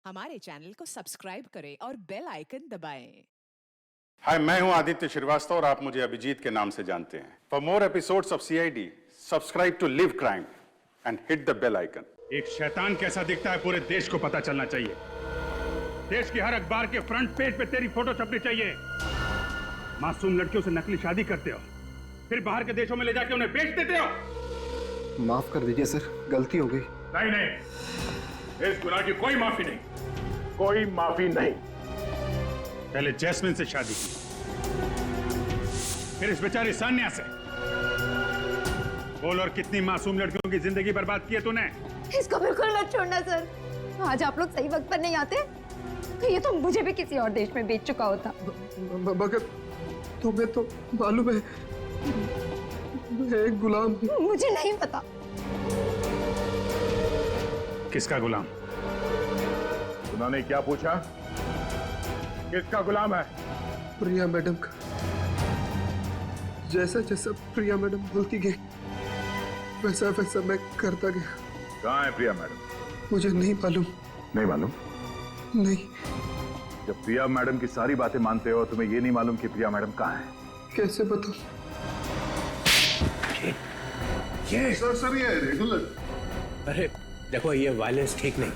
हमारे चैनल को सब्सक्राइब करें और बेल आइकन दबाएं। हाय, मैं हूं आदित्य श्रीवास्तव और आप मुझे अभिजीत के नाम से जानते हैं। For more episodes of CID, subscribe to live crime and hit the bell icon. एक शैतान कैसा दिखता है पूरे देश को पता चलना चाहिए। देश की हर अखबार के फ्रंट पेज पे तेरी फोटो छपनी चाहिए। मासूम लड़कियों से नकली शादी करते हो, फिर बाहर के देशों में ले जाके उन्हें बेच देते हो। माफ कर दीजिए सर, गलती हो गई। नहीं नहीं, इस गुनाह की कोई माफी नहीं, कोई माफी नहीं। पहले जैस्मिन से शादी की, फिर इस बेचारी सान्या से। बोल, और कितनी मासूम लड़कियों की जिंदगी बर्बाद की है तूने। इसको बिल्कुल मत छोड़ना सर। आज आप लोग सही वक्त पर नहीं आते तो ये तो मुझे भी किसी और देश में बेच चुका होता। मगर तुम्हें तो मालूम है मैं एक गुलाम हूँ। मुझे नहीं पता। किसका गुलाम? उन्होंने क्या पूछा? किसका गुलाम है? प्रिया मैडम का। जैसा जैसा प्रिया मैडम बोलती गई वैसा वैसा मैं करता गया। कहाँ है प्रिया मैडम? मुझे नहीं मालूम। नहीं मालूम? नहीं। जब प्रिया मैडम की सारी बातें मानते हो, तुम्हें ये नहीं मालूम कि प्रिया मैडम कहाँ है? कैसे बताऊं? ये सर ये रेगुलर। अरे देखो, ये वायलेंस ठीक नहीं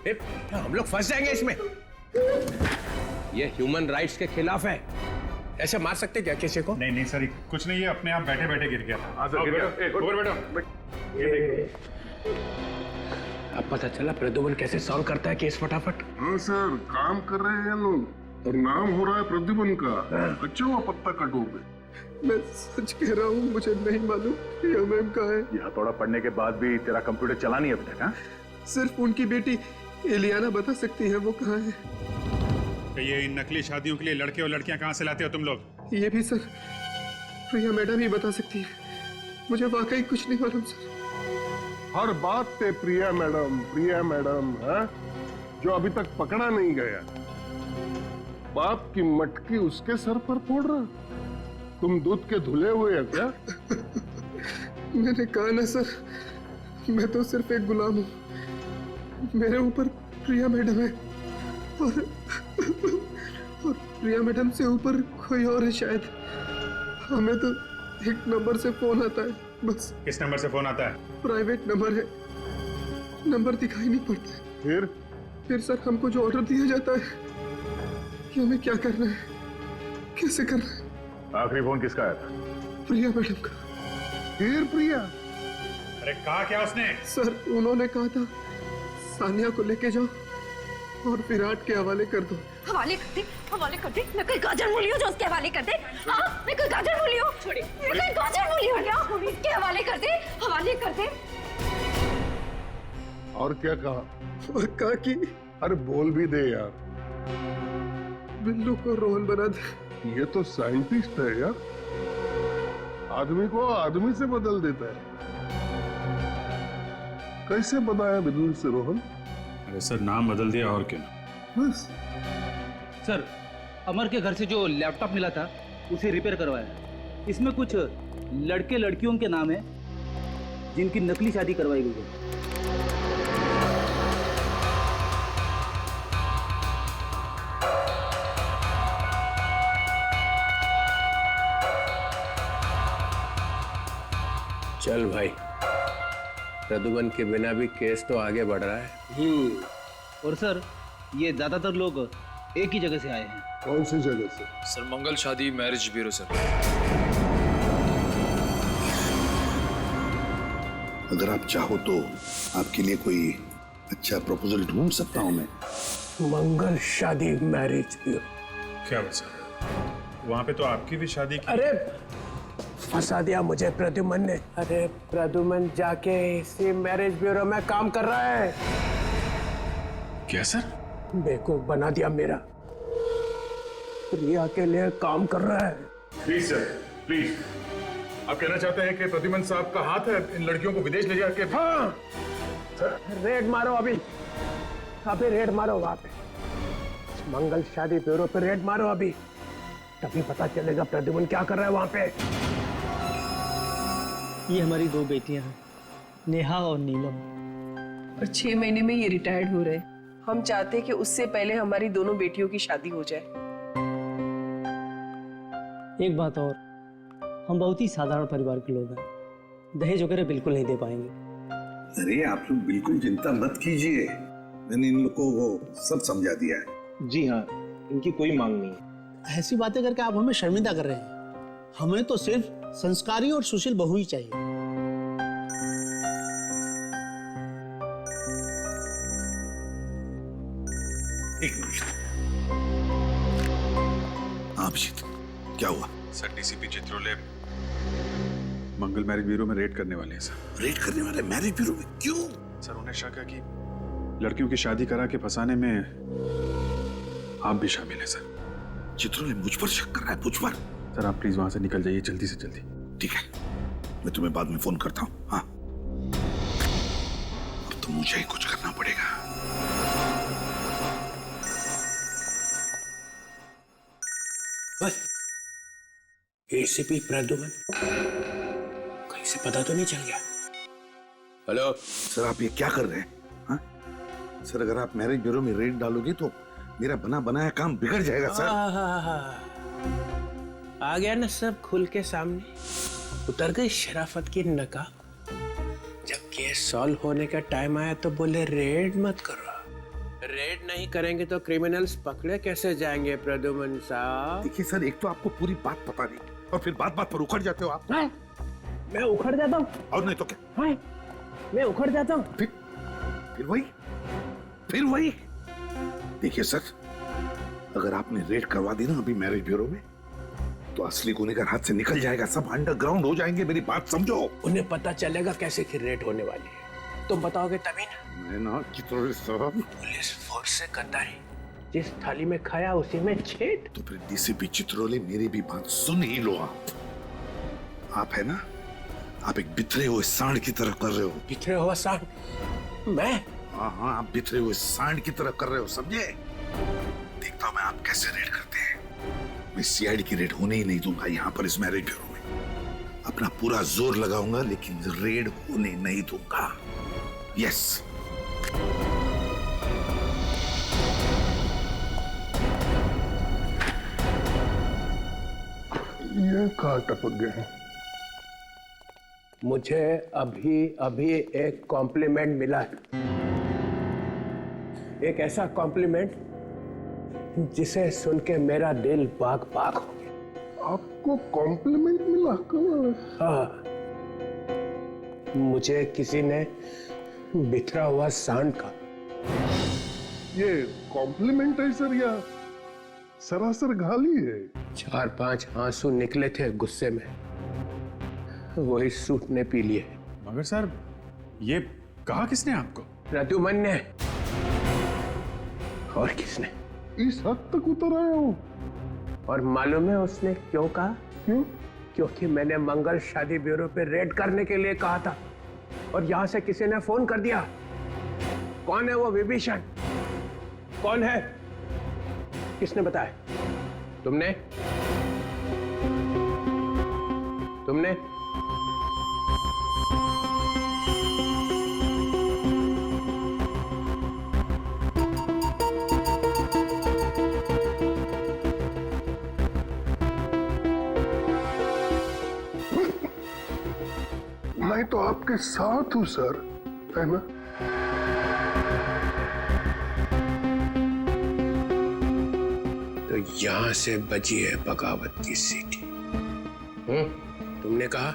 है। हम लोग फंस जाएंगे इसमें। ये ह्यूमन राइट्स के खिलाफ है। ऐसे मार सकते क्या किसी को? नहीं नहीं सर, कुछ नहीं है, अपने आप बैठे बैठे गिर गया था। अब पता चला प्रद्युमन कैसे सॉल्व करता है केस फटाफट। हाँ सर, काम कर रहे हैं लोग और नाम हो रहा है प्रद्युमन का। अच्छा हुआ पत्ता कटोगे। मैं सच कह रहा हूँ, मुझे नहीं मालूम प्रिया मैम कहाँ है। ये हथौड़ा पढ़ने के बाद भी तेरा कंप्यूटर चला नहीं अभी तक? हाँ, सिर्फ उनकी बेटी एलियाना बता सकती है वो कहाँ है। तो ये इन नकली शादियों के लिए लड़के और लड़कियां कहाँ से लाते हो तुम लोग? ये भी सर प्रिया मैडम ही बता सकती है। मुझे वाकई कुछ नहीं मालूम सर। हर बात पे प्रिया मैडम है, जो अभी तक पकड़ा नहीं गया। बाप की मटकी उसके सर पर फोड़ रहा। तुम दूध के धुले हुए हैं क्या? मैंने कहा ना सर, मैं तो सिर्फ एक गुलाम हूँ। मेरे ऊपर प्रिया मैडम है और प्रिया मैडम से ऊपर कोई और है शायद। हमें तो एक नंबर से फोन आता है बस। किस नंबर से फोन आता है? प्राइवेट नंबर है, नंबर दिखाई नहीं पड़ता है। फिर सर हमको जो ऑर्डर दिया जाता है कि हमें क्या करना है, कैसे करना है। आखिरी फोन किसका आया था? प्रिया मैडम का। फिर प्रिया? अरे कहा क्या उसने? सर उन्होंने कहा था सानिया को लेके जाओ और विराट के हवाले कर दो। हवाले कर दे। मैं कोई गाजर मूली हूँ जो उसके हवाले कर दे? हाँ, मैं कोई गाजर मूली हूँ? छोड़िए, मैं कोई गाजर मूली हूँ क्या? इसके हवाले कर दे। और क्या कहा? और कहा कि अरे बोल भी दे यार। बिल्लू को रोहन बना दे। ये तो साइंटिस्ट है यार, आदमी को आदमी से बदल देता है। कैसे बनाया बिल्लू से रोहन? अरे सर, नाम बदल दिया और क्या। बस। सर, अमर के घर से जो लैपटॉप मिला था उसे रिपेयर करवाया। इसमें कुछ लड़के लड़कियों के नाम है जिनकी नकली शादी करवाई गई है। चल भाई, प्रद्युमन के बिना भी केस तो आगे बढ़ रहा है। और सर, ये ज्यादातर लोग एक ही जगह से आए हैं। कौन सी जगह से? सर, मंगल शादी मैरिज ब्यूरो सर। अगर आप चाहो तो आपके लिए कोई अच्छा प्रपोजल ढूंढ सकता हूं मैं। मंगल शादी मैरिज ब्यूरो? क्या बस, वहां पे तो आपकी भी शादी की। अरे फंसा दिया मुझे प्रद्युमन ने। अरे प्रद्युमन जाके इसी मैरिज ब्यूरो में काम कर रहा है। क्या सर? बेवकूफ बना दिया मेरा। प्रिया के लिए काम कर रहा है। Please sir, please. आप कहना चाहते हैं कि प्रद्युमन साहब का हाथ है इन लड़कियों को विदेश ले जाके? हाँ सर, रेड मारो अभी रेड मारो वहां पे, मंगल शादी ब्यूरो पे रेड मारो अभी, तभी पता चलेगा प्रद्युमन क्या कर रहा है वहां पे। ये हमारी दो बेटियां हैं, नेहा और नीलम। और 6 महीने में ये रिटायर्ड हो रहे। हम चाहते हैं कि उससे पहले हमारी दोनों बेटियों की शादी हो जाए। एक बात और, हम बहुत ही साधारण परिवार के लोग हैं, दहेज वगैरह बिल्कुल नहीं दे पाएंगे। अरे आप लोग बिल्कुल चिंता मत कीजिए, मैंने इन लोगों को सब समझा दिया है। जी हाँ, इनकी कोई मांग नहीं है। ऐसी बातें करके आप हमें शर्मिंदा कर रहे हैं। हमें तो सिर्फ संस्कारी और सुशील बहू ही चाहिए। एक मिनट, अभिजीत क्या हुआ? सर डीसीपी चित्रोले मंगल मैरिज ब्यूरो में रेड करने वाले हैं सर। रेड करने वाले मैरिज ब्यूरो में? क्यों? सर उन्हें शक है कि लड़कियों की शादी करा के फंसाने में आप भी शामिल हैं सर। चित्रोले मुझ पर शक कर रहा है? मुझ पर? सर आप प्लीज वहां से निकल जाइए जल्दी से जल्दी। ठीक है, मैं तुम्हें बाद में फोन करता हूँ। हाँ, अब तो मुझे ही कुछ करना पड़ेगा। एसीपी प्रद्युमन, कहीं से पता तो नहीं चल गया? हेलो सर, आप ये क्या कर रहे हैं? हाँ? सर अगर आप मैरिज ब्यूरो में रेड डालोगे तो मेरा बना बनाया काम बिगड़ जाएगा सर। आ गया ना सब खुल के सामने, उतर गई शराफत की नकाब। जब केस सॉल्व होने का टाइम आया तो बोले रेड मत करो। रेड नहीं करेंगे तो क्रिमिनल्स पकड़े कैसे जाएंगे प्रद्युमन साहब? देखिए सर, एक तो आपको पूरी बात पता नहीं और फिर बात बात पर उखड़ जाते हो आप। मैं उखड़ जाता हूँ? और नहीं तो क्या? मैं उखड़ जाता हूँ? फिर वही। देखिए सर, अगर आपने रेड करवा दी ना अभी मैरिज ब्यूरो में तो असली गुनहगार हाथ से निकल जाएगा, सब अंडरग्राउंड हो जाएंगे। मेरी बात समझो। उन्हें पता चलेगा कैसे कि रेड होने वाली है? तुम बताओगे तभी ना। मैं ना चित्रोले साहब, पुलिस फोर्स से गद्दारी, जिस थाली में खाया उसी में छेद। तो फिर डीसीपी चित्रोले मेरी भी बात सुन ही लो। आप है ना, आप एक बिखरे हुए सांड की तरह कर रहे हो। बिखरे हुआ सांड? मैं? हाँ, आप बिखरे हुए सांड की तरह कर रहे हो, समझे? देखता हूं मैं आप कैसे रेड करते हैं। मैं सीआईडी की रेड होने ही नहीं दूंगा यहाँ पर इस मैरिज ब्यूरो में। अपना पूरा जोर लगाऊंगा लेकिन रेड होने नहीं दूंगा। यस। ये कहाँ टपक गए? मुझे अभी अभी एक कॉम्प्लीमेंट मिला है, एक ऐसा कॉम्प्लीमेंट जिसे सुन के मेरा दिल बाग बाग हो गया। आपको कॉम्प्लीमेंट मिला? कहाँ? हाँ, मुझे किसी ने बिखरा हुआ सांड का। ये कॉम्प्लीमेंट है सर या सरासर गाली है? 4-5 आंसू निकले थे गुस्से में, वही सूट ने पी लिए। मगर सर ये कहा किसने आपको? प्रद्युमन ने। और किसने? इस हद तक उतर आए हो? और मालूम है उसने क्यों कहा? क्यों? क्योंकि मैंने मंगल शादी ब्यूरो पे रेड करने के लिए कहा था और यहां से किसी ने फोन कर दिया। कौन है वो विभीषण? कौन है? किसने बताया? तुमने? मैं तो आपके साथ हूं सर, है ना? तो यहां से बजी है बगावत की सीटी। तुमने कहा?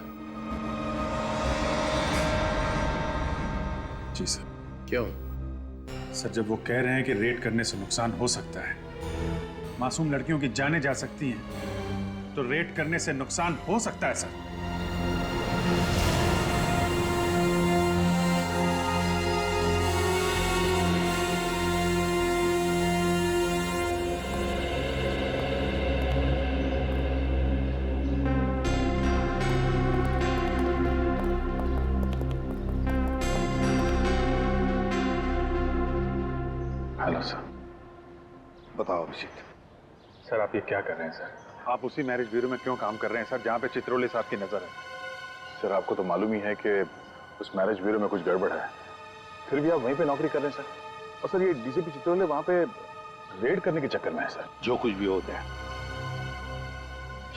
जी सर। क्यों? सर जब वो कह रहे हैं कि रेड करने से नुकसान हो सकता है, मासूम लड़कियों की जानें जा सकती हैं, तो रेड करने से नुकसान हो सकता है सर। Hello sir. बताओ अभिजीत। सर आप ये क्या कर रहे हैं सर? आप उसी मैरिज ब्यूरो में क्यों काम कर रहे हैं सर जहां पे चित्रोले साहब की नजर है? सर आपको तो मालूम ही है कि उस मैरिज ब्यूरो में कुछ गड़बड़ है, फिर भी आप वहीं पे नौकरी कर रहे हैं सर। और सर ये डीसीपी चित्रोले वहां पे रेड करने के चक्कर में है सर। जो कुछ भी होता है,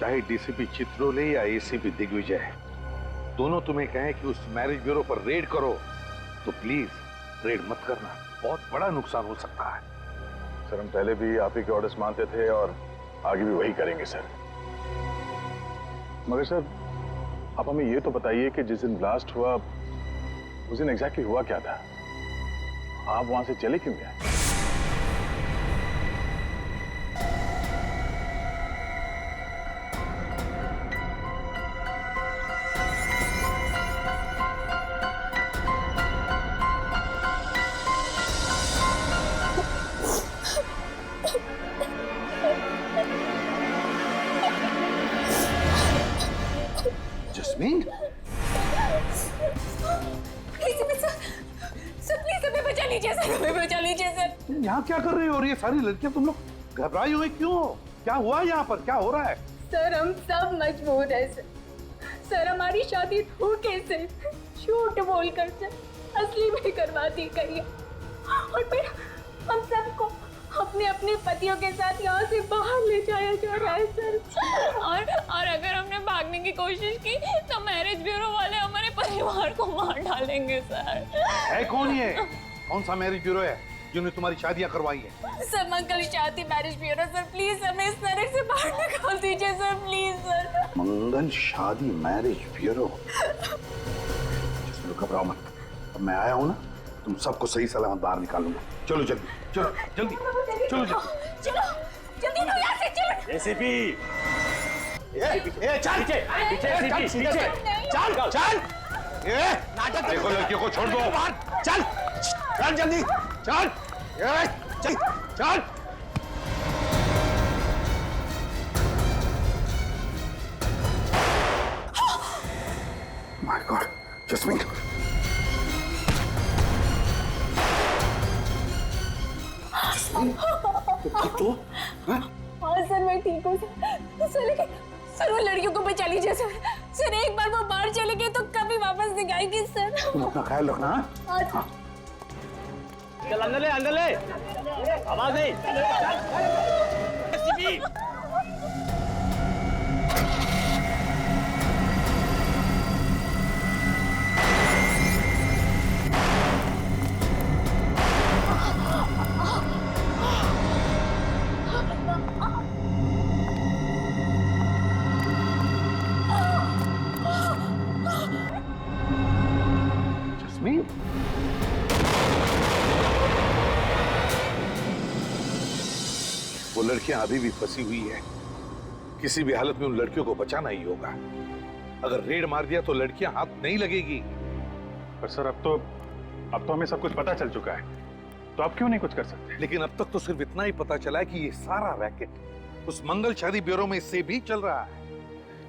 चाहे डीसीपी चित्रोले या एसीपी दिग्विजय, दोनों तुम्हें कहें कि उस मैरिज ब्यूरो पर रेड करो तो प्लीज रेड मत करना, बहुत बड़ा नुकसान हो सकता है। सर हम पहले भी आप ही के ऑर्डर्स मानते थे और आगे भी वही करेंगे सर। मगर सर आप हमें ये तो बताइए कि जिस दिन ब्लास्ट हुआ उस दिन एग्जैक्टली हुआ क्या था? आप वहां से चले क्यों गए? जस्मीन, यहाँ क्या कर रही हो? और ये सारी लड़कियां तुम लोग घबराई हुई क्यों? क्या हुआ यहाँ पर? क्या हो रहा है? सर हम सब मजबूर है सर। सर हमारी शादी धोखे से, झूठ बोलकर सर असली में करवा दी गई है और फिर हम सबको अपने अपने पतियों के साथ यहाँ से बाहर ले जाया जा रहा है सर। और अगर हमने भागने की कोशिश की तो मैरिज ब्यूरो वाले हमारे परिवार को मार डालेंगे सर। है कौन ये? कौन सा मैरिज ब्यूरो है जिन्होंने तुम्हारी शादियां करवाई है? सर मंगल शादी मैरिज ब्यूरो सर, प्लीज हमें इस तरह से बाहर निकाल दीजिए सर, प्लीज सर। मंगल शादी मैरिज ब्यूरो? घबराओ मत, अब मैं आया हूँ ना, तुम सबको सही सलामत बाहर निकालूंगा। चलो जल्दी, चलो जल्दी, चलो चलो जल्दी लो यहाँ से, चलो। एसीपी, चल पीछे, चल चल, ये नाटक देखो, लड़कियों को छोड़ दो, चल चल जल्दी, चल चल चल। माय गॉड, जस्मीन, तो हाँ सर मैं ठीक हूँ सर, लेकिन सर वो लड़कियों को बचा लीजिए सर। सर एक बार वो बाहर चले गए तो कभी वापस नहीं आएगी सर। तुम अपना ख्याल रखना। हाँ? चल अंदर ले, आवाज नहीं। जस्मीन, वो लड़कियां अभी भी फंसी हुई है। किसी भी हालत में उन लड़कियों को बचाना ही होगा। अगर रेड मार दिया तो लड़कियां हाथ नहीं लगेगी। पर सर अब तो हमें सब कुछ पता चल चुका है, तो आप क्यों नहीं कुछ कर सकते? लेकिन अब तक तो सिर्फ इतना ही पता चला है कि ये सारा रैकेट उस मंगल शादी ब्यूरो में से भी चल रहा है,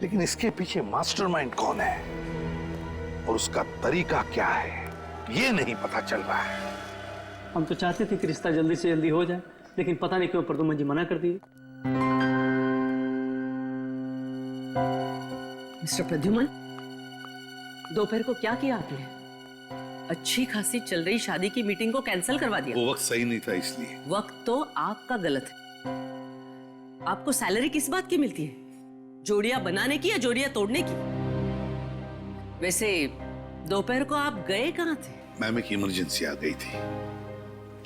लेकिन इसके पीछे मास्टरमाइंड कौन है और उसका तरीका क्या है ये नहीं पता चल रहा है। हम तो चाहते थे कि रिश्ता जल्दी से जल्दी हो जाए, लेकिन पता नहीं क्यों प्रद्युम्न जी मना कर दिए। मिस्टर प्रद्युम्न, दोपहर को क्या किया आपने? अच्छी खासी चल रही शादी की मीटिंग को कैंसिल करवा दिया। वो वक्त सही नहीं था इसलिए। वक्त तो आपका गलत है। आपको सैलरी किस बात की मिलती है? जोड़ियां बनाने की या जोड़ियां तोड़ने की? वैसे दोपहर को आप गए कहाँ थे? मैम एक इमरजेंसी आ गई थी,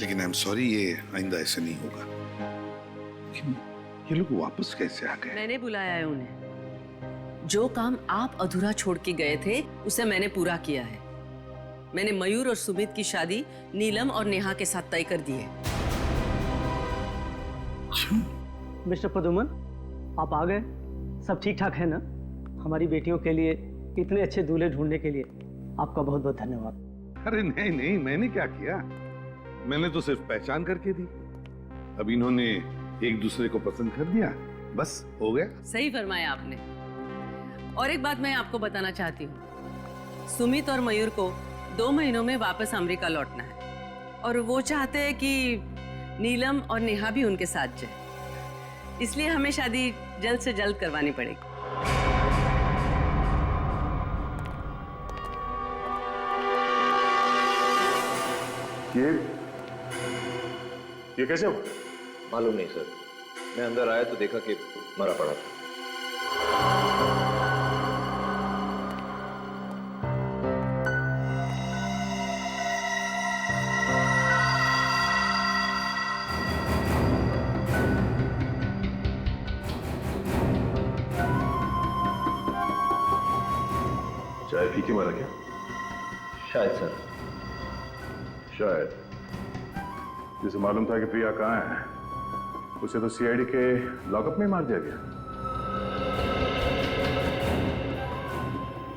लेकिन आई एम सॉरी, ये आइंदा ऐसे नहीं होगा। ये लोग वापस कैसे आ गए? मैंने बुलाया है उन्हें। जो काम आप अधूरा छोड़ के गए थे उसे मैंने पूरा किया है। मैंने मयूर और सुमित की शादी नीलम और नेहा के साथ तय कर दी है। मिस्टर प्रद्युम्न, आप आ गए, सब ठीक ठाक है ना? हमारी बेटियों के लिए इतने अच्छे दूल्हे ढूंढने के लिए आपका बहुत बहुत धन्यवाद। अरे नहीं नहीं, मैंने क्या किया, मैंने तो सिर्फ पहचान करके दी। अब इन्होंने एक दूसरे को पसंद कर दिया, बस हो गया। सही फरमाया आपने। और एक बात मैं आपको बताना चाहती हूँ, सुमित और मयूर को 2 महीनों में वापस अमेरिका लौटना है और वो चाहते हैं कि नीलम और नेहा भी उनके साथ जाए, इसलिए हमें शादी जल्द से जल्द करवानी पड़ेगी। ये ये कैसे हुआ? मालूम नहीं सर, मैं अंदर आया तो देखा कि मरा पड़ा था। चाय पी के मारा क्या? शायद सर। शायद। जिसे मालूम था कि प्रिया कहाँ है, उसे तो सीआईडी के लॉकअप में मार दिया गया।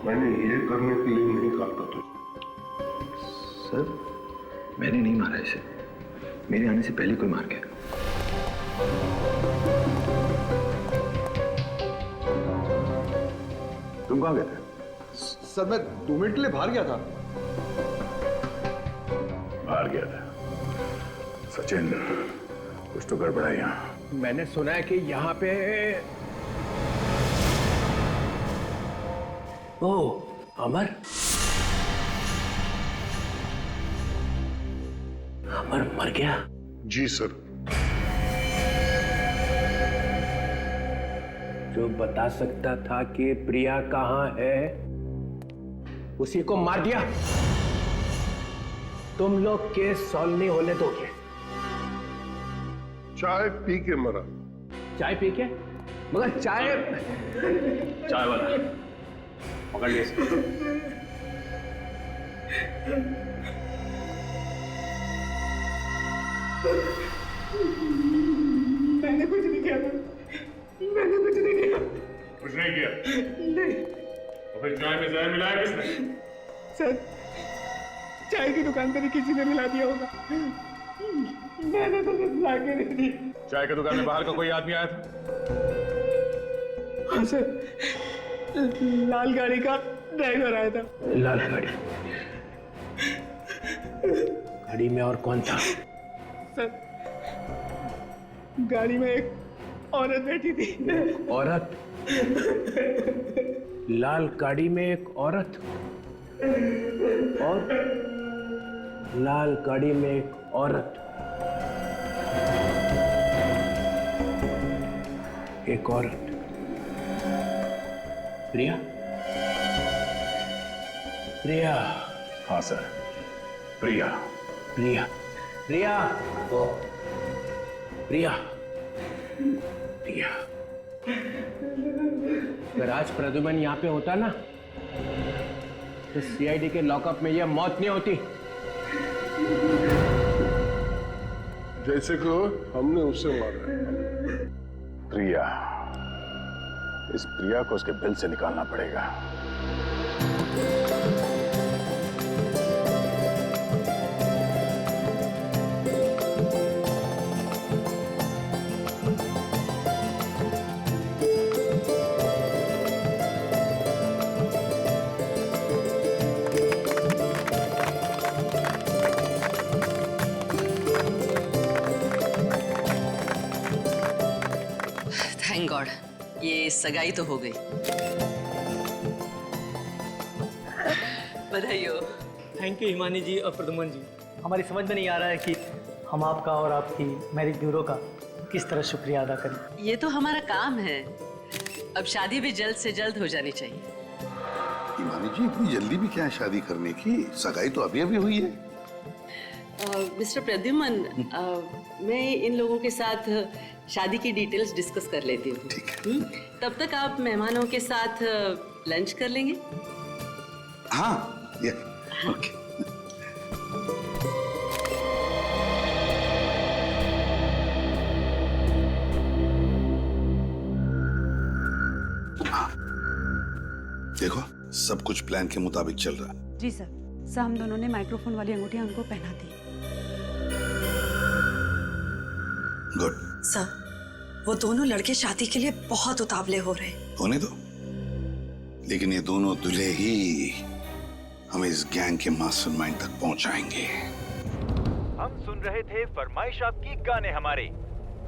मैंने ये करने के लिए नहीं कहा था तुझे। सर, मैंने नहीं मारा इसे। मेरे आने से पहले कोई मार गया। तुम कहाँ गए थे? सर मैं 2 मिनट के लिए बाहर गया था। बाहर गया था? सचिन, कुछ तो गड़बड़ है यहाँ। मैंने सुना है कि यहाँ पे अमर मर गया। जी सर। जो बता सकता था कि प्रिया कहाँ है, उसी को मार दिया। तुम लोग केस सॉल्व नहीं होने दोगे। चाय पी के मरा। चाय पी के? मगर चाय वाला पकड़ लिया। मैंने कुछ नहीं किया। मैंने कुछ नहीं किया। कुछ नहीं किया? नहीं। तो फिर चाय में जहर मिलाया किसने? सर, चाय की दुकान पर ही किसी ने मिला दिया होगा। मैंने तो कुछ ला के नहीं दी। चाय की दुकान में बाहर का कोई आदमी आया था? हाँ सर, लाल गाड़ी का ड्राइवर आया था। लाल गाड़ी? गाड़ी में और कौन था? सर, गाड़ी में एक औरत बैठी थी। औरत? लाल गाड़ी में एक औरत और लाल गाड़ी में एक औरत, एक औरत। प्रिया? प्रिया? हाँ सर, प्रिया। प्रिया? प्रिया? प्रिया? प्रिया? अगर आज प्रद्युमन यहाँ पे होता ना, तो सीआईडी के लॉकअप में यह मौत नहीं होती। जैसे को हमने उसे मारा है। प्रिया, इस प्रिया को उसके बिल से निकालना पड़ेगा। थैंक गॉड, ये सगाई तो हो गई। बधाई हो। थैंक यू हिमानी जी और प्रद्युमन जी। हमारी समझ में नहीं आ रहा है कि हम आपका और आपकी मैरिज ब्यूरो का किस तरह शुक्रिया अदा करें। ये तो हमारा काम है। अब शादी भी जल्द से जल्द हो जानी चाहिए। हिमानी जी, इतनी जल्दी भी क्या है शादी करने की? सगाई तो अभी अभी हुई है। मिस्टर प्रद्युमन, मैं इन लोगों के साथ शादी की डिटेल्स डिस्कस कर लेती हूँ। ठीक है। तब तक आप मेहमानों के साथ लंच कर लेंगे? हाँ, ये ओके। देखो, सब कुछ प्लान के मुताबिक चल रहा है। जी सर। सर, हम दोनों ने माइक्रोफोन वाली अंगूठियां उनको पहना दी। गुड। सर, वो दोनों लड़के शादी के लिए बहुत उतावले हो रहे हैं। होने दो, लेकिन ये दोनों दूल्हे ही हमें इस गैंग के मास्टरमाइंड तक पहुंचाएंगे। हम सुन रहे थे फरमाइश आपकी गाने हमारे।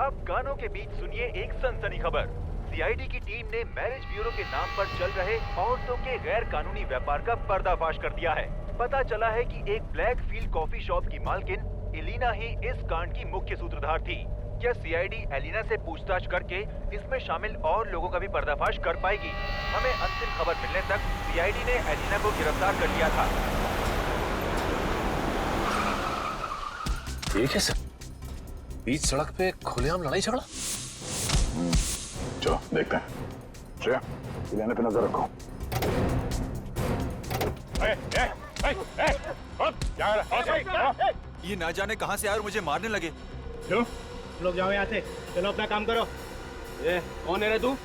अब गानों के बीच सुनिए एक सनसनी खबर। सीआईडी की टीम ने मैरिज ब्यूरो के नाम पर चल रहे औरतों के गैर कानूनी व्यापार का पर्दाफाश कर दिया है। पता चला है कि एक ब्लैक फील्ड कॉफी शॉप की मालकिन एलिना ही इस कांड की मुख्य सूत्रधार थी। क्या सीआईडी एलिना से पूछताछ करके इसमें शामिल और लोगों का भी पर्दाफाश कर पाएगी? हमें अंतिम खबर मिलने तक सीआईडी ने एलिना को गिरफ्तार कर लिया था। ठीक है सर, बीच सड़क पे खुलेआम लड़ाई झगड़ा। चलो देखते हैं। श्रेया, एलिना पे नजर रखो। ये ना जाने कहां से आए और मुझे मारने लगे। चलो लोग जाओ यहाँ से, चलो अपना काम करो। ये कौन है रे तू?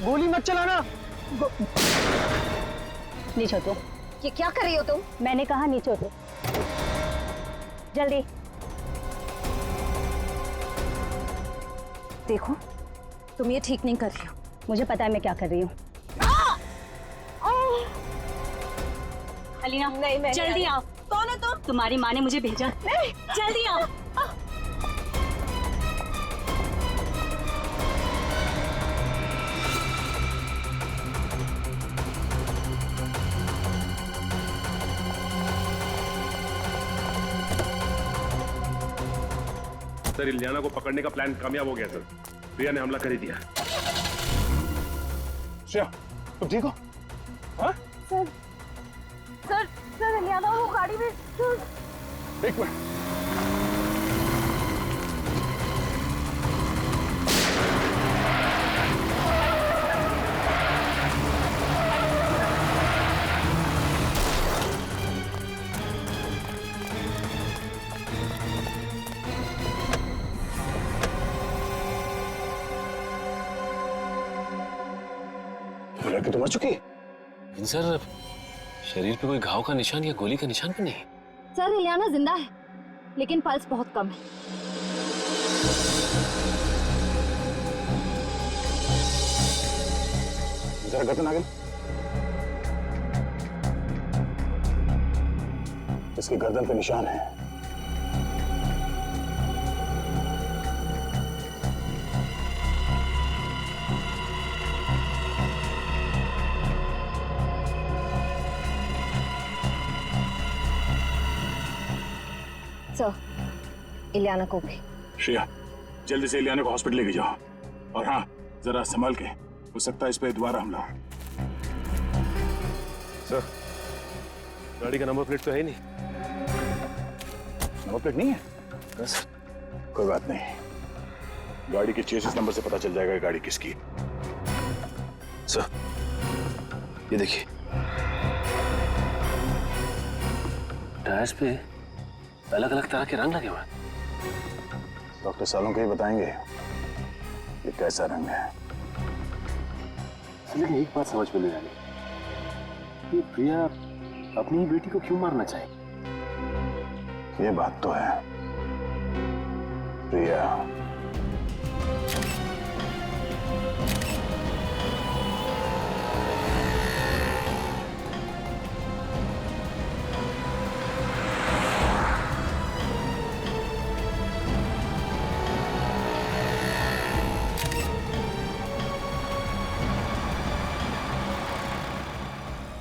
गोली मत चलाना। नीचे उतरो। ये क्या कर रही हो तुम? मैंने कहा नीचे उतरो। जल्दी। देखो, तुम ये ठीक नहीं कर रही हो। मुझे पता है मैं क्या कर रही हूँ। अलीना, जल्दी आओ। कौन है तुम? तुम्हारी माँ ने मुझे भेजा। नहीं, जल्दी आओ। सर, इलियाना को पकड़ने का प्लान कामयाब हो गया सर। प्रिया ने हमला कर ही दिया। श्रेया, तुम ठीक हो? हाँ? सर, सर, सर, इलियाना वो गाड़ी में। एक मिनट। लड़की तो मर चुकी है। सर, शरीर पे कोई घाव का निशान या गोली का निशान भी नहीं। सर, इलियाना जिंदा है, लेकिन पल्स बहुत कम है। जरा गर्दन आगे। इसकी गर्दन पे निशान है। सर, इलियाना को भी। श्रेया, जल्दी से इलियाना को हॉस्पिटल लेके जाओ। और हाँ, जरा संभाल के, हो सकता है इस पे दोबारा हमला हो। सर, गाड़ी का नंबर प्लेट तो है नहीं। नंबर प्लेट नहीं है? बस कोई बात नहीं, गाड़ी के चेसिस नंबर से पता चल जाएगा गाड़ी किसकी। सर, ये देखिए, टायर्स पे अलग अलग तरह के रंग लगे हुए हैं। डॉक्टर सालों के ही बताएंगे ये कैसा रंग है। लेकिन एक बात समझ में नहीं आ रही, ये प्रिया अपनी ही बेटी को क्यों मारना चाहिए? ये बात तो है, प्रिया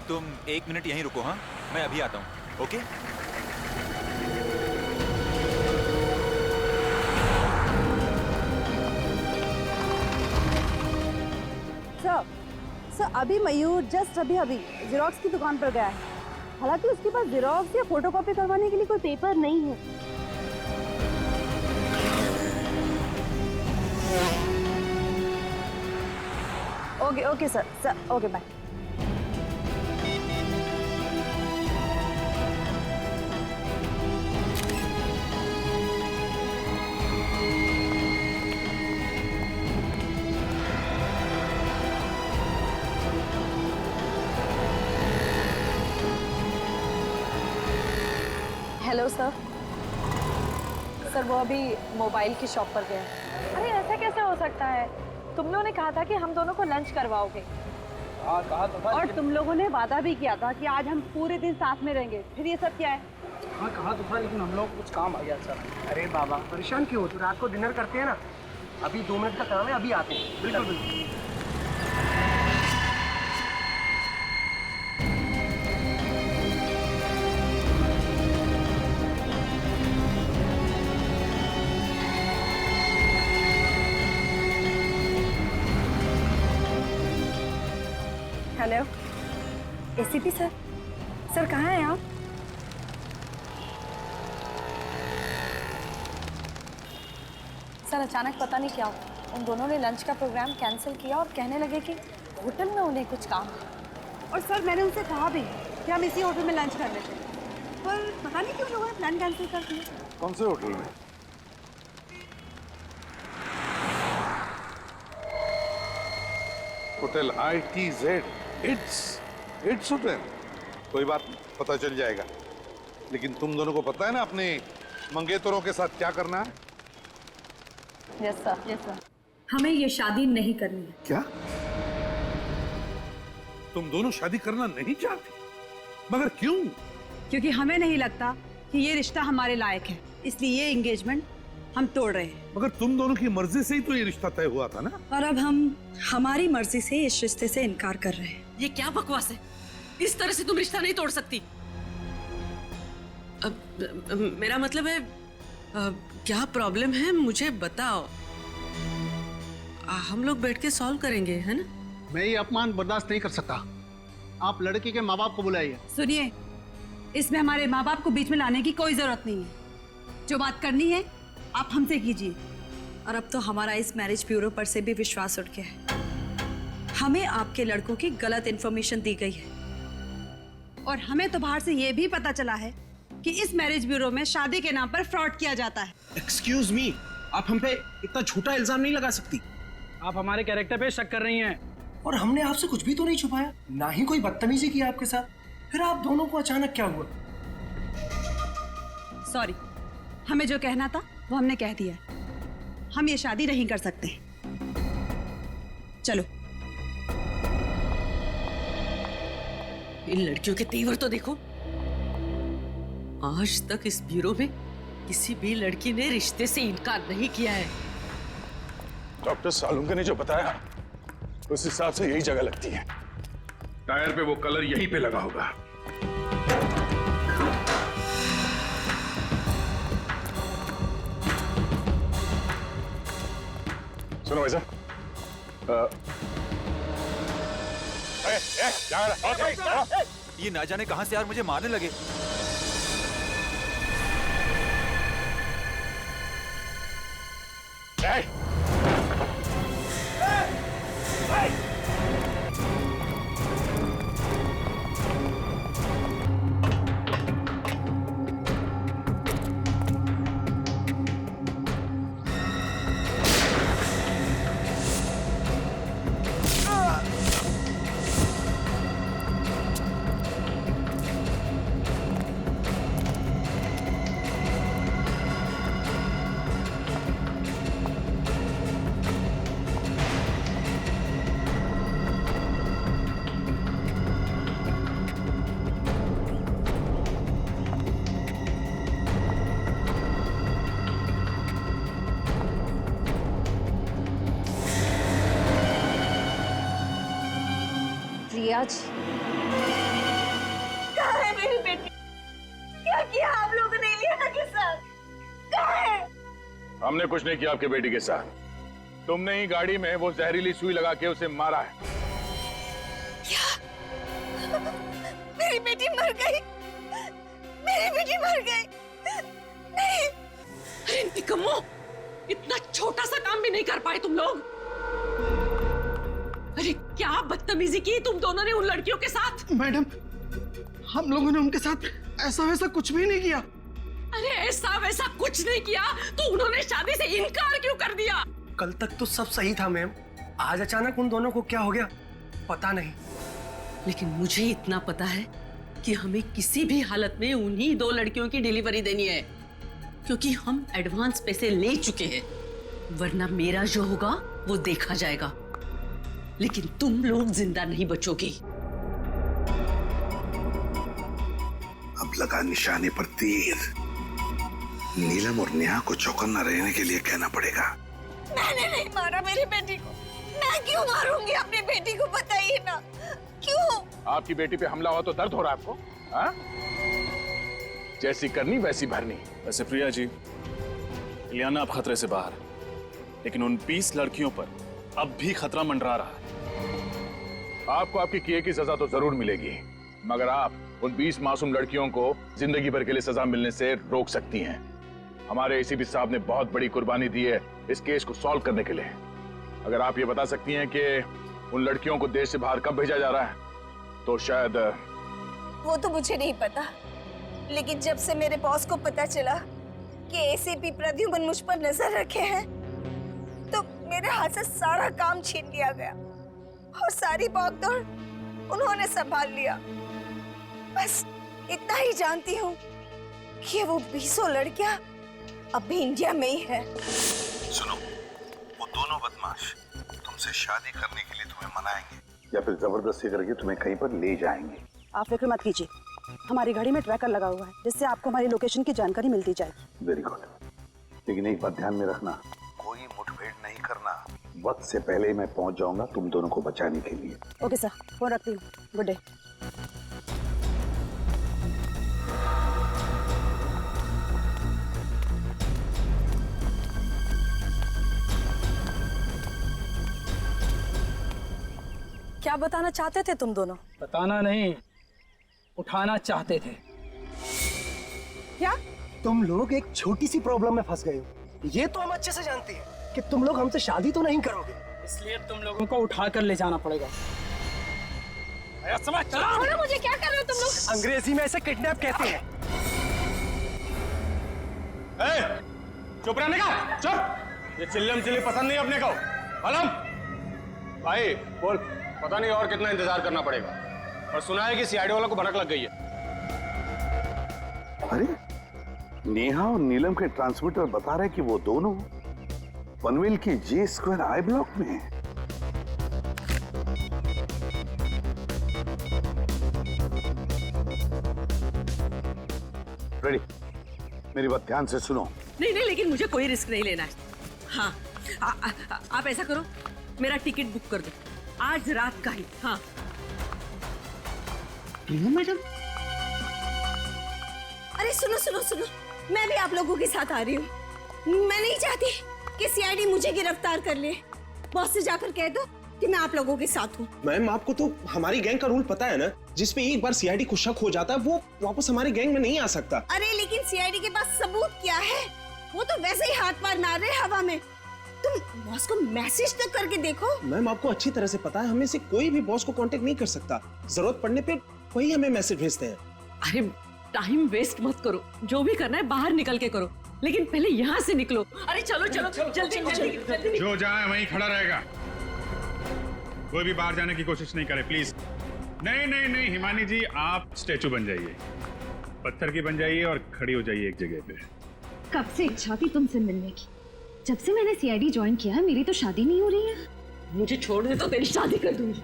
तुम 1 मिनट यहीं रुको। हाँ, मैं अभी आता हूँ। ओके? सर, अभी मयूर जस्ट अभी जेरोक्स की दुकान पर गया है। हालांकि उसके पास जेरोक्स या फोटोकॉपी करवाने के लिए कोई पेपर नहीं है। Okay sir, okay bye. Hello sir. Sir, वो अभी मोबाइल की शॉप पर गया। अरे ऐसा कैसे हो सकता है? तुम लोगों ने कहा था कि हम दोनों को लंच करवाओगे। हाँ कहा तो था। और तुम लोगों ने वादा भी किया था कि आज हम पूरे दिन साथ में रहेंगे, फिर ये सब क्या है? हाँ कहा तो था, लेकिन हम लोग कुछ काम आ गया सर। अरे बाबा परेशान क्यों हो, तो रात को डिनर करते हैं ना, अभी 2 मिनट का काम है, अभी आते हैं। बिल्कुल बिल्कुल। हेलो एसीपी सर, सर कहाँ हैं आप? सर अचानक पता नहीं क्या हुआ, उन दोनों ने लंच का प्रोग्राम कैंसिल किया और कहने लगे कि होटल में उन्हें कुछ काम है। और सर मैंने उनसे कहा भी कि हम इसी होटल में लंच कर लेते, पर पता नहीं क्यों लोगों ने प्लान कैंसिल कर दिया। कौन से होटल में? Hotel ITZ। It's hotel. कोई बात नहीं, पता चल जाएगा। लेकिन तुम दोनों को पता है ना अपने मंगेतरों के साथ क्या करना है? Yes sir, yes sir. हमें ये शादी नहीं करनी है। क्या तुम दोनों शादी करना नहीं चाहती? मगर क्यों? क्योंकि हमें नहीं लगता कि ये रिश्ता हमारे लायक है, इसलिए ये एंगेजमेंट हम तोड़ रहे हैं। मगर तुम दोनों की मर्जी से ही तो ये रिश्ता तय हुआ था ना। और अब हम हमारी मर्जी से इस रिश्ते से इनकार कर रहे हैं। ये क्या बकवास है? इस तरह से तुम रिश्ता नहीं तोड़ सकती। मेरा मतलब है क्या प्रॉब्लम है मुझे बताओ, हम लोग बैठ के सॉल्व करेंगे, है ना? मैं ये अपमान बर्दाश्त नहीं कर सकता। आप लड़के के माँ बाप को बुलाइए। सुनिए, इसमें हमारे माँ बाप को बीच में लाने की कोई जरूरत नहीं है। जो बात करनी है आप हमसे कीजिए। और अब तो हमारा इस मैरिज ब्यूरो पर से भी विश्वास उठ गया है। हमें आपके लड़कों की गलत इन्फॉर्मेशन दी गई है। और हमें तो बाहर से ये भी पता चला है कि इस मैरिज ब्यूरो में शादी के नाम पर फ्रॉड किया जाता है। एक्सक्यूज मी, आप हम पे इतना झूठा इल्जाम नहीं लगा सकती। आप हमारे कैरेक्टर पे शक कर रही हैं। और हमने आपसे कुछ भी तो नहीं छुपाया, ना ही कोई बदतमीजी की आपके साथ। फिर आप दोनों को अचानक क्या हुआ? सॉरी, हमें जो कहना था वो हमने कह दिया। हम ये शादी नहीं कर सकते। चलो। इन लड़कियों के तेवर तो देखो। आज तक इस ब्यूरो में किसी भी लड़की ने रिश्ते से इनकार नहीं किया है। डॉक्टर सालुंके ने जो बताया उस हिसाब से यही जगह लगती है। टायर पे वो कलर यहीं पे लगा होगा। सुनो भाई साहब, ये ना जाने कहां से यार मुझे मारने लगे। रिया जी, कहाँ है मेरी बेटी? क्या किया आप लोगों ने लिया के साथ? कहाँ है? हमने कुछ नहीं किया आपके बेटी के साथ। तुमने ही गाड़ी में वो जहरीली सुई लगा के उसे मारा है। क्या? मेरी बेटी मर गई? मेरी बेटी मर गई? नहीं। अरे निकम्मो, इतना छोटा सा काम भी नहीं कर पाए तुम लोग। अरे क्या बदतमीजी की तुम दोनों ने उन लड़कियों के साथ। मैडम, हम लोगों ने उनके साथ ऐसा वैसा कुछ भी नहीं किया। अरे ऐसा वैसा कुछ नहीं किया तो उन्होंने शादी से इनकार क्यों कर दिया? कल तक तो सब सही था मैम, आज अचानक उन दोनों को क्या हो गया पता नहीं। लेकिन मुझे इतना पता है कि हमें किसी भी हालत में उन्हीं 2 लड़कियों की डिलीवरी देनी है, क्योंकि हम एडवांस पैसे ले चुके हैं। वरना मेरा जो होगा वो देखा जाएगा। लेकिन तुम लोग जिंदा नहीं बचोगे। अब लगा निशाने पर तीर। नीलम और नेहा को चौकन्ना रहने के लिए कहना पड़ेगा। मैंने नहीं मारा मेरी बेटी को। मैं क्यों मारूंगी अपनी बेटी को, बताइए ना क्यों? आपकी बेटी पे हमला हुआ तो दर्द हो रहा है आपको? हाँ? जैसी करनी वैसी भरनी। वैसे प्रिया जी, इलियाना अब खतरे से बाहर, लेकिन उन 20 लड़कियों पर अब भी खतरा मंडरा रहा है। आपको आपके किए की सजा तो जरूर मिलेगी, मगर आप उन 20 मासूम लड़कियों को जिंदगी भर के लिए सजा मिलने से रोक सकती हैं। हमारे एसीपी साहब ने बहुत बड़ी कुर्बानी दी है इस केस को सॉल्व करने के लिए। अगर आप ये बता सकती हैं कि उन लड़कियों को देश से बाहर कब भेजा जा रहा है, तो शायद। वो तो मुझे नहीं पता, लेकिन जब से मेरे बॉस को पता चला कि एसीपी प्रद्युमन मुझ पर नजर रखे हैं, तो मेरे हाथ से सारा काम छीन लिया गया और सारी भागदौड़ उन्होंने संभाल लिया। बस इतना ही जानती हूँ कि वो 20 लड़कियां अब भी इंडिया में ही है। सुनो, वो दोनों बदमाश तुमसे शादी करने के लिए तुम्हें मनाएंगे या फिर जबरदस्ती करके तुम्हें कहीं पर ले जाएंगे। आप फिक्र मत कीजिए, हमारी गाड़ी में ट्रैकर लगा हुआ है जिससे आपको हमारी लोकेशन की जानकारी मिलती जाए। वेरी गुड, लेकिन एक बात ध्यान में रखना, कोई मुठभेड़ नहीं करना। वक्त से पहले मैं पहुंच जाऊंगा तुम दोनों को बचाने के लिए। ओके सर, फोन रखती हूँ। Good day. क्या बताना चाहते थे तुम दोनों? बताना नहीं, उठाना चाहते थे। क्या? तुम लोग एक छोटी सी प्रॉब्लम में फंस गए हो। ये तो हम अच्छे से जानते हैं कि तुम लोग हमसे शादी तो नहीं करोगे, इसलिए तुम लोगों को उठा कर ले जाना पड़ेगा। समझ चलो, मुझे क्या कर रहे हो तुम लोग? अंग्रेजी में ऐसे किडनैप कहते हैं। चुप रहने का, चुप। ये चिल्लम चिल्ली पसंद नहीं अपने को। आलम भाई बोल, पता नहीं और कितना इंतजार करना पड़ेगा। और सुना है कि सीआईडी वालों को भनक लग गई है। अरे नेहा और नीलम के ट्रांसमीटर बता रहे कि वो दोनों पनवेल की J² I ब्लॉक में हैं। रेडी, मेरी बात ध्यान से सुनो। नहीं नहीं, लेकिन मुझे कोई रिस्क नहीं लेना है। हाँ, आप ऐसा करो, मेरा टिकट बुक कर दो आज रात का ही। हाँ मैडम। अरे सुनो सुनो सुनो, मैं भी आप लोगों के साथ आ रही हूँ। मैं नहीं चाहती कि सीआईडी मुझे गिरफ्तार कर ले। बॉस से जाकर कह दो कि मैं आप लोगों के साथ हूँ। मैम, आपको तो हमारी गैंग का रूल पता है ना, जिसपे एक बार सीआईडी को शक हो जाता है वो वापस हमारी गैंग में नहीं आ सकता। अरे लेकिन सीआईडी के पास सबूत क्या है? वो तो वैसे ही हाथ पार मार रहे हवा में। तुम बॉस को मैसेज तो करके देखो। मैम, आपको अच्छी तरह से पता है हमें से कोई भी बॉस को कांटेक्ट नहीं कर सकता। जरूरत पड़ने पे वही हमें मैसेज भेजते हैं। अरे टाइम वेस्ट मत करो, जो भी करना है बाहर निकल के करो, लेकिन पहले यहाँ से निकलो। अरे चलो चलो जल्दी जल्दी। जो जाए वहीं खड़ा रहेगा, कोई भी बाहर जाने की कोशिश नहीं करे प्लीज। नहीं नहीं नहीं हिमानी जी, आप स्टैचू बन जाइए, पत्थर की बन जाइए और खड़ी हो जाइए एक जगह पे। कब से इच्छा थी तुमसे मिलने की। जब से मैंने सीआईडी ज्वाइन किया है मेरी तो शादी नहीं हो रही है। मुझे छोड़ दे तो तेरी शादी कर दूंगी।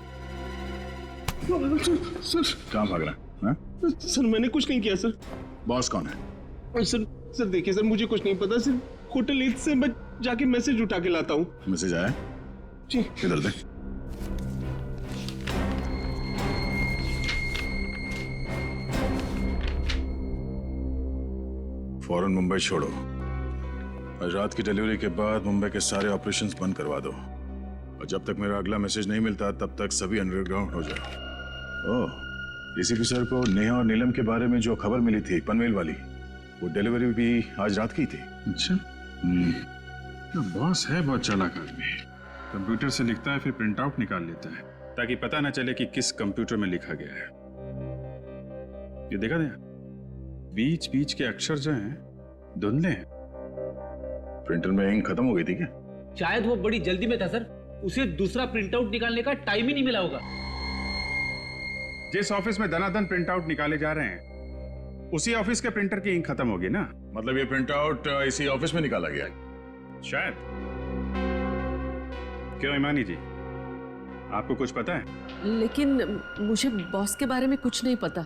सर कहाँ भाग रहा है? सर मैंने कुछ नहीं किया सर। बॉस कौन है? सर देखिए सर, मुझे कुछ नहीं पता। सिर्फ होटल ईद से मैं जाके मैसेज उठा के लाता हूँ। मैसेज आया जी, इधर दे। फौरन मुंबई छोड़ो। आज रात की डिलीवरी के बाद मुंबई के सारे ऑपरेशंस बंद करवा दो, और जब तक मेरा अगला मैसेज नहीं मिलता तब तक सभी अंडरग्राउंड हो जाओ। ओह, एसीपी सर को नेहा और नीलम के बारे में जो खबर मिली थी पनवेल वाली, वो डिलीवरी भी आज रात की थी। अच्छा, बॉस है बहुत चालाक आदमी। कंप्यूटर से लिखता है फिर प्रिंट आउट निकाल लेता है ताकि पता ना चले कि किस कंप्यूटर में लिखा गया है। ये देखा ना, बीच बीच के अक्षर जो हैं धुंधले हैं। प्रिंटर में इंक खत्म हो गई थी क्या? शायद वो बड़ी जल्दी में था सर, उसे दूसरा प्रिंट आउट निकालने का टाइम ही नहीं मिला होगा। जिस ऑफिस में दनादन प्रिंट आउट निकाले जा रहे हैं उसी ऑफिस के प्रिंटर की इंक खत्म होगी ना। मतलब ये प्रिंट आउट इसी ऑफिस में निकाला गया? शायद। क्यों इमानी जी, आपको कुछ पता है? लेकिन मुझे बॉस के बारे में कुछ नहीं पता,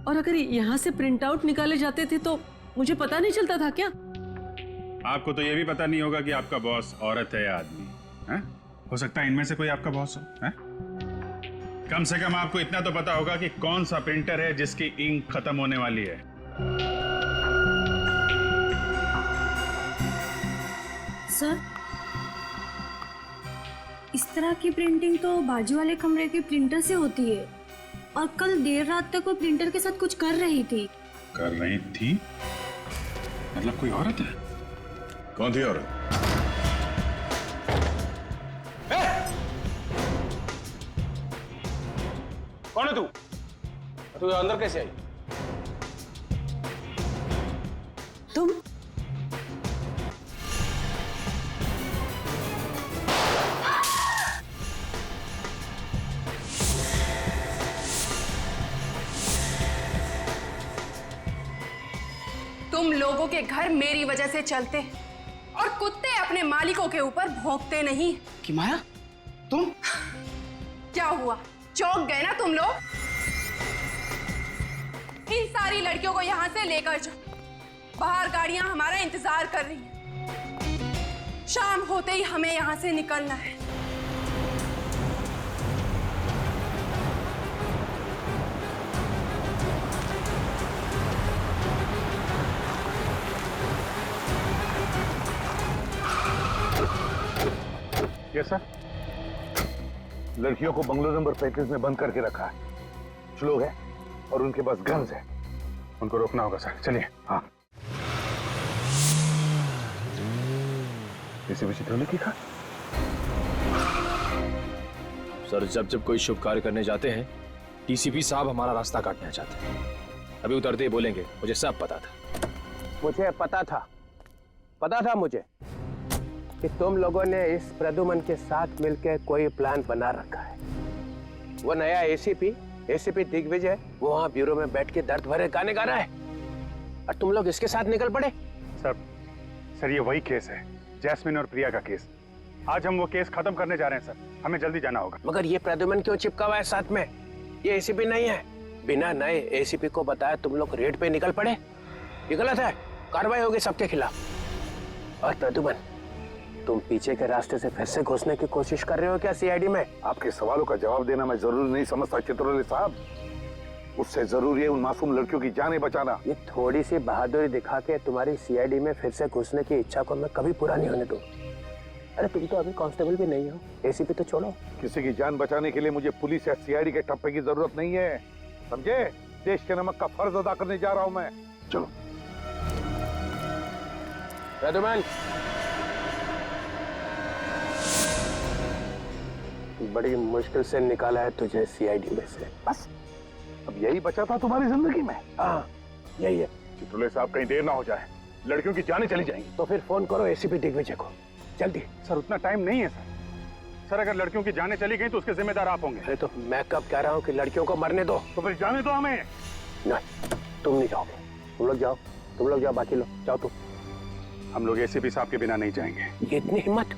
और अगर यहाँ से प्रिंट आउट निकाले जाते थे तो मुझे पता नहीं चलता था क्या? आपको तो ये भी पता नहीं होगा कि आपका बॉस औरत है या आदमी है? हो सकता है इनमें से कोई आपका बॉस हो है? कम से कम आपको इतना तो पता होगा कि कौन सा प्रिंटर है जिसकी इंक खत्म होने वाली है। सर, इस तरह की प्रिंटिंग तो बाजू वाले कमरे के प्रिंटर से होती है, और कल देर रात तक वो प्रिंटर के साथ कुछ कर रही थी। कर रही थी? मतलब कोई औरत है? कौन थी औरत? कौन है तू? तू अंदर कैसे आई? तुम? तुम लोगों के घर मेरी वजह से चलते और कुत्ते अपने मालिकों के ऊपर भौंकते नहीं। कि माया, तुम? क्या हुआ, चौंक गए ना तुम लोग? इन सारी लड़कियों को यहाँ से लेकर जाओ, बाहर गाड़ियां हमारा इंतजार कर रही हैं। शाम होते ही हमें यहाँ से निकलना है। Yes sir. लड़कियों को बंगलो नंबर 35 में बंद करके रखा है। कुछ लोग हैं और उनके पास गन्स है, उनको रोकना होगा सर। चलिए। हाँ, इसे भी चित्रों ने लिखा। सर, जब जब कोई शुभ कार्य करने जाते हैं, टीसीपी साहब हमारा रास्ता काटना चाहते हैं। अभी उतरते ही बोलेंगे, मुझे सब पता था। मुझे पता था मुझे कि तुम लोगों ने इस प्रद्युमन के साथ मिलकर कोई प्लान बना रखा है। वो नया एसीपी दिग्विजय वो वहां ब्यूरो में बैठ के दर्द भरे गाने गा रहा है, और तुम लोग इसके साथ निकल पड़े। सर ये वही केस है, जैस्मिन और प्रिया का केस। आज हम वो केस खत्म करने जा रहे हैं सर, हमें जल्दी जाना होगा। मगर ये प्रद्युमन क्यों चिपका हुआ है साथ में? ये एसीपी नहीं है। बिना नए एसीपी को बताया तुम लोग रेड पे निकल पड़े। ये गलत है, कार्रवाई होगी सबके खिलाफ। और प्रद्युमन, तुम पीछे के रास्ते से फिर से घुसने की कोशिश कर रहे हो क्या सीआईडी में? आपके सवालों का जवाब देना मैं जरूरी नहीं समझता चित्रोले साहब। उससे जरूरी है उन मासूम लड़कियों की जानें बचाना। ये थोड़ी सी बहादुरी दिखा के तुम्हारी सीआईडी में फिर से घुसने की इच्छा को मैं कभी पूरा नहीं होने दूंगा। अरे तुम तो अभी कांस्टेबल भी नहीं हो, एसीपी तो छोड़ो। किसी की जान बचाने के लिए मुझे पुलिस या सीआईडी के टप्पे की जरूरत नहीं है, समझे? देश के नमक का फर्ज अदा करने जा रहा हूं मैं। चलो। प्रद्युमन, बड़ी मुश्किल से निकाला है तुझे सीआईडी में से। बस अब यही बचा था तुम्हारी जिंदगी में? हाँ, यही है। चित्रोले साहब, कहीं देर ना हो जाए, लड़कियों की जानें चली जाएंगी। तो फिर फोन करो एसीपी दिग्विजय को, जल्दी। सर उतना टाइम नहीं है सर। अगर लड़कियों की जानें चली गई तो उसके जिम्मेदार आप होंगे। अरे तो मैं कब कह रहा हूँ कि लड़कियों को मरने दो? तो फिर जाने दो हमें। नहीं, तुम नहीं जाओगे। तुम लोग जाओ, बाकी लोग जाओ। तुम। हम लोग एसीपी साहब के बिना नहीं जाएंगे। ये इतनी हिम्मत?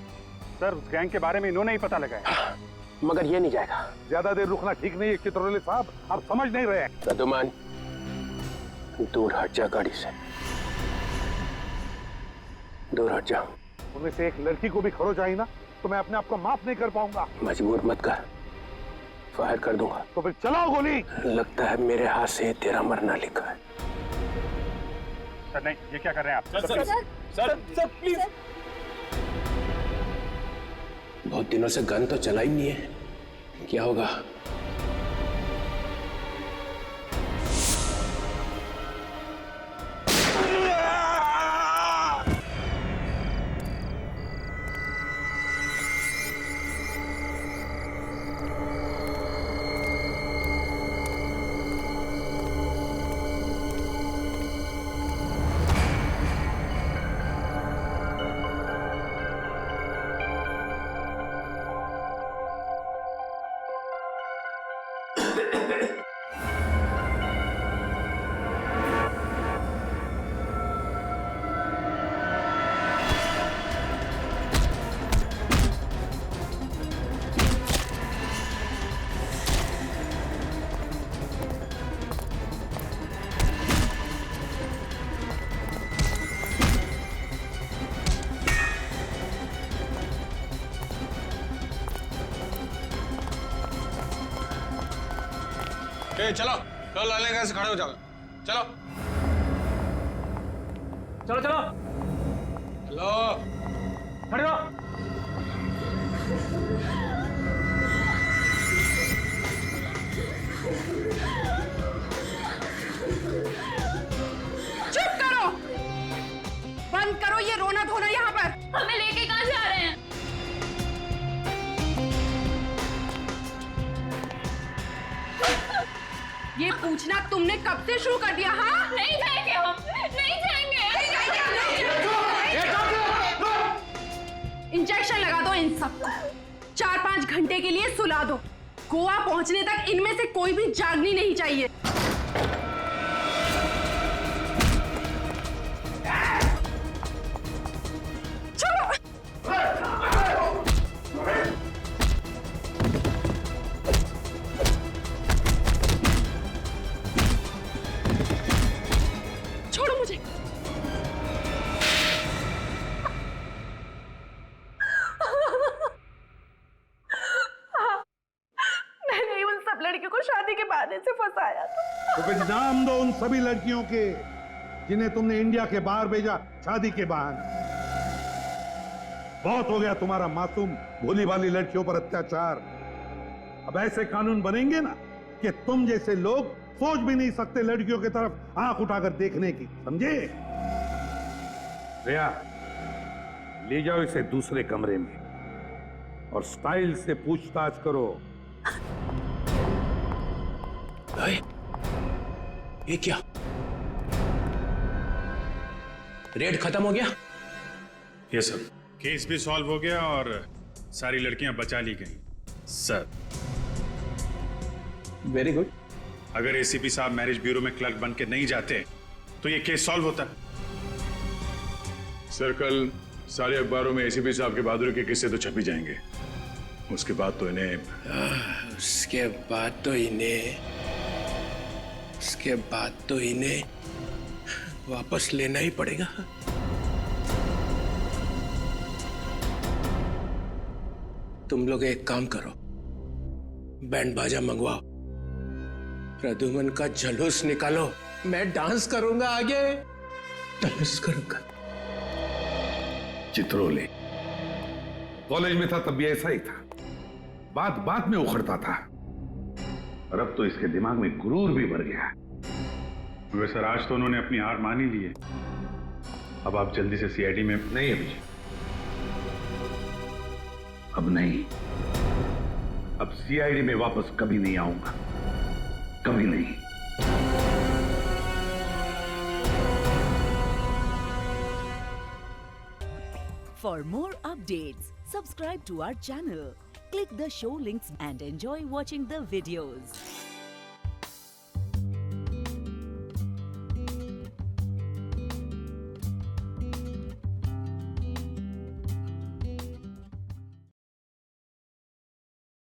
सर उस गैंग के बारे में इन्होंने ही पता लगाया। मगर ये नहीं जाएगा। ज्यादा देर रुकना ठीक नहीं है चित्रोले साहब, आप समझ नहीं रहे। प्रद्युमन, दूर हट जा गाड़ी से, दूर हट जा। उनमें से एक लड़की को भी खरोच आई ना तो मैं अपने आप को माफ नहीं कर पाऊंगा। मजबूर मत कर, फायर कर दूंगा। तो फिर चलाओ गोली। लगता है मेरे हाथ से तेरा मरना लिखा है। सर नहीं, ये क्या कर रहे हैं आप? Sir please. बहुत दिनों से गन तो चला ही नहीं है, क्या होगा? चलो कल लाने का खड़े हो जाओ। चलो चलो चलो चलो खड़े हो। चुप करो, बंद करो ये रोना धोना यहाँ पर। हमें लेके कहाँ जा रहे हैं? ये पूछना तुमने कब से शुरू कर दिया? हाँ, नहीं जाएंगे हम, नहीं जाएंगे। इंजेक्शन लगा दो इन सबको, 4-5 घंटे के लिए सुला दो। गोवा पहुंचने तक इनमें से कोई भी जागनी नहीं चाहिए। छोड़ो मुझे। मैंने उन सब लड़कियों को शादी के बहाने से फंसाया था। तो फिर नाम दो उन सभी लड़कियों के जिन्हें तुमने इंडिया के बाहर भेजा शादी के बहाने। बहुत हो गया तुम्हारा मासूम भोली भाली लड़कियों पर अत्याचार। अब ऐसे कानून बनेंगे ना कि तुम जैसे लोग सोच भी नहीं सकते लड़कियों की तरफ आंख उठाकर देखने की, समझे? रिया, ले जाओ इसे दूसरे कमरे में और स्टाइल से पूछताछ करो। ये क्या? रेड खत्म हो गया? ये सर, केस भी सॉल्व हो गया और सारी लड़कियां बचा ली गई सर। Very good. अगर एसीपी साहब मैरिज ब्यूरो में क्लर्क बन के नहीं जाते तो ये केस सॉल्व होता। सर कल सारे अखबारों में एसीपी साहब के बहादुरी के किस्से तो छप ही जाएंगे। उसके बाद तो इन्हें वापस लेना ही पड़ेगा। तुम लोग एक काम करो, बैंड बाजा मंगवाओ, प्रद्युमन का जलूस निकालो, मैं डांस करूंगा, आगे डांस करूंगा। चित्रोले कॉलेज में था तब भी ऐसा ही था, बात बात में उखड़ता था, और अब तो इसके दिमाग में गुरूर भी भर गया। वैसे सर आज तो उन्होंने अपनी हार मान ही ली है। अब आप जल्दी से सीआईडी में। नहीं अभिजीत, अब नहीं। अब सीआईडी में वापस कभी नहीं आऊंगा, कभी नहीं। For more updates, subscribe to our channel, click the show links and enjoy watching the videos.